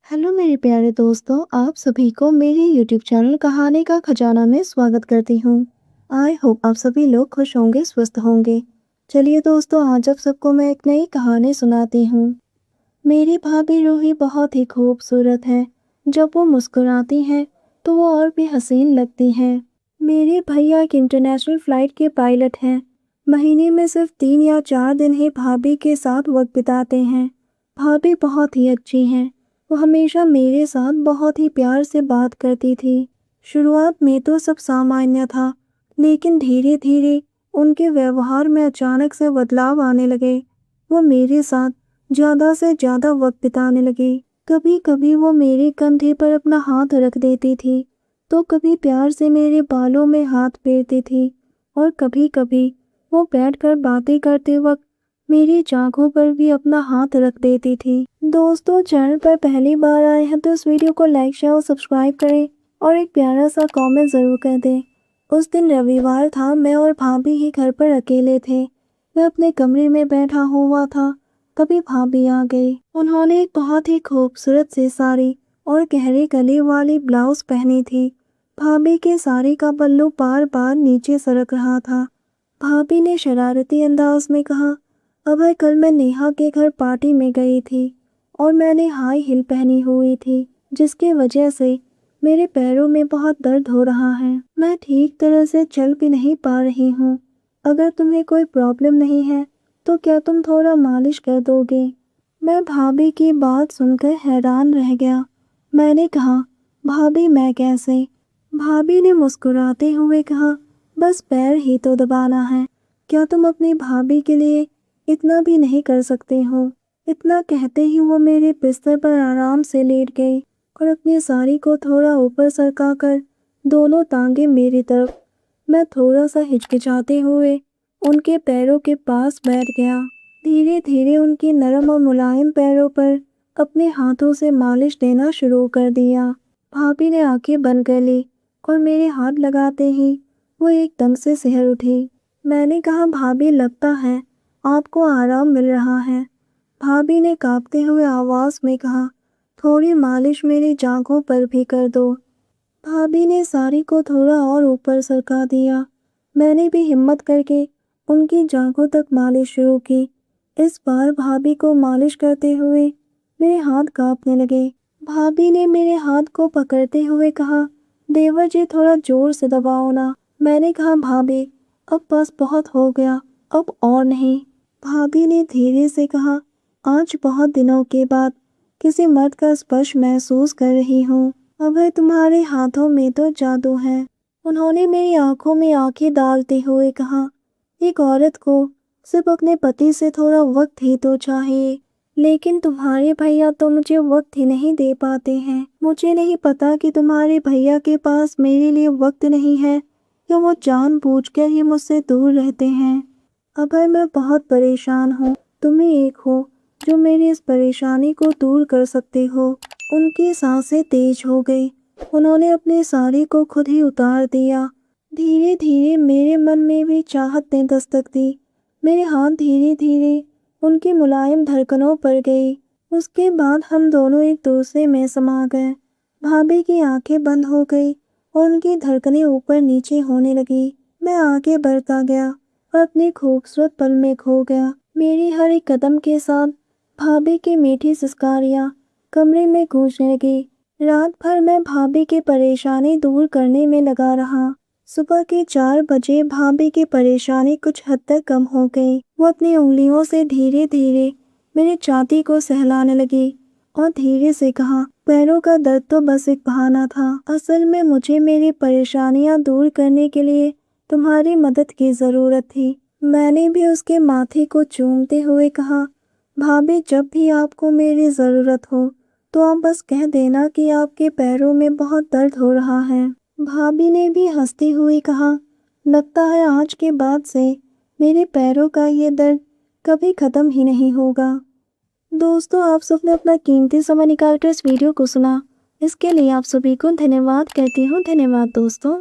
Hello मेरे प्यारे दोस्तों, आप सभी को मेरे यूट्यूब चैनल कहानी का खजाना में स्वागत करती हूँ। आई होप आप सभी लोग खुश होंगे, स्वस्थ होंगे। चलिए दोस्तों, आज आप सबको मैं एक नई कहानी सुनाती हूँ। मेरी भाभी रूही बहुत ही खूबसूरत है। जब वो मुस्कुराती हैं तो वो और भी हसीन लगती हैं। मेरे भैया एक इंटरनेशनल फ़्लाइट के पायलट हैं। महीने में सिर्फ 3 या 4 दिन ही भाभी के साथ वक्त बिताते हैं। भाभी बहुत ही अच्छी हैं। वो हमेशा मेरे साथ बहुत ही प्यार से बात करती थी। शुरुआत में तो सब सामान्य था, लेकिन धीरे धीरे उनके व्यवहार में अचानक से बदलाव आने लगे। वो मेरे साथ ज़्यादा से ज़्यादा वक्त बिताने लगी। कभी कभी वो मेरे कंधे पर अपना हाथ रख देती थी, तो कभी प्यार से मेरे बालों में हाथ फेरती थी, और कभी कभी वो बैठकर बातें करते वक्त मेरी जांघों पर भी अपना हाथ रख देती थी। दोस्तों, चैनल पर पहली बार आए हैं तो इस वीडियो को लाइक शेयर और सब्सक्राइब करें और एक प्यारा सा कमेंट ज़रूर कर दें। उस दिन रविवार था, मैं और भाभी ही घर पर अकेले थे। मैं अपने कमरे में बैठा हुआ था, तभी भाभी आ गई। उन्होंने एक बहुत ही खूबसूरत सी साड़ी और गहरे गले वाली ब्लाउज पहनी थी। भाभी के साड़ी का पल्लू बार बार नीचे सरक रहा था। भाभी ने शरारती अंदाज में कहा, अभय, कल मैं नेहा के घर पार्टी में गई थी और मैंने हाई हील पहनी हुई थी, जिसकी वजह से मेरे पैरों में बहुत दर्द हो रहा है। मैं ठीक तरह से चल भी नहीं पा रही हूँ। अगर तुम्हें कोई प्रॉब्लम नहीं है तो क्या तुम थोड़ा मालिश कर दोगे? मैं भाभी की बात सुनकर हैरान रह गया। मैंने कहा, भाभी, मैं कैसे? भाभी ने मुस्कुराते हुए कहा, बस पैर ही तो दबाना है। क्या तुम अपनी भाभी के लिए इतना भी नहीं कर सकते हो? इतना कहते ही वो मेरे बिस्तर पर आराम से लेट गई और अपनी साड़ी को थोड़ा ऊपर सरकाकर दोनों टांगे मेरी तरफ। मैं थोड़ा सा हिचकिचाते हुए उनके पैरों के पास बैठ गया। धीरे धीरे उनके नरम और मुलायम पैरों पर अपने हाथों से मालिश देना शुरू कर दिया। भाभी ने आंखें बंद कर ली और मेरे हाथ लगाते ही वो एकदम से सिहर उठी। मैंने कहा, भाभी, लगता है आपको आराम मिल रहा है। भाभी ने कांपते हुए आवाज में कहा, थोड़ी मालिश मेरी जांघों पर भी कर दो। भाभी ने साड़ी को थोड़ा और ऊपर सरका दिया। मैंने भी हिम्मत करके उनकी जांघों तक मालिश शुरू की। इस बार भाभी को मालिश करते हुए मेरे हाथ कांपने लगे। भाभी ने मेरे हाथ को पकड़ते हुए कहा, देवर जी, थोड़ा जोर से दबाओ ना। मैंने कहा, भाभी, अब बस बहुत हो गया, अब और नहीं। भाभी ने धीरे से कहा, आज बहुत दिनों के बाद किसी मर्द का स्पर्श महसूस कर रही हूँ। अभय, तुम्हारे हाथों में तो जादू है। उन्होंने मेरी आंखों में आंखें डालते हुए कहा, एक औरत को सिर्फ अपने पति से थोड़ा वक्त ही तो चाहिए, लेकिन तुम्हारे भैया तो मुझे वक्त ही नहीं दे पाते हैं। मुझे नहीं पता कि तुम्हारे भैया के पास मेरे लिए वक्त नहीं है या वो जानबूझकर ही मुझसे दूर रहते हैं। अभय, मैं बहुत परेशान हूँ। तुम ही एक हो जो मेरी इस परेशानी को दूर कर सकते हो। उनकी सांसें तेज हो गई। उन्होंने अपनी साड़ी को खुद ही उतार दिया। धीरे धीरे मेरे मन में भी चाहत ने दस्तक दी। मेरे हाथ धीरे धीरे उनकी मुलायम धड़कनों पर गई। उसके बाद हम दोनों एक दूसरे में समा गए। भाभी की आंखें बंद हो गई और उनकी धड़कनें ऊपर नीचे होने लगी। मैं आगे बढ़ता गया और अपने खूबसूरत पल में खो गया। मेरी हर एक कदम के साथ भाभी की मीठी सिसकारियाँ कमरे में गूंजने लगी। रात भर मैं भाभी की परेशानी दूर करने में लगा रहा। सुबह के 4 बजे भाभी की परेशानी कुछ हद तक कम हो गई। वो अपनी उंगलियों से धीरे धीरे मेरी छाती को सहलाने लगी और धीरे से कहा, पैरों का दर्द तो बस एक बहाना था। असल में मुझे मेरी परेशानियां दूर करने के लिए तुम्हारी मदद की ज़रूरत थी। मैंने भी उसके माथे को चूमते हुए कहा, भाभी, जब भी आपको मेरी ज़रूरत हो तो आप बस कह देना कि आपके पैरों में बहुत दर्द हो रहा है। भाभी ने भी हंसती हुई कहा, लगता है आज के बाद से मेरे पैरों का ये दर्द कभी ख़त्म ही नहीं होगा। दोस्तों, आप सबने अपना कीमती समय निकालकर इस वीडियो को सुना। इसके लिए आप सभी को धन्यवाद कहती हूँ। धन्यवाद दोस्तों।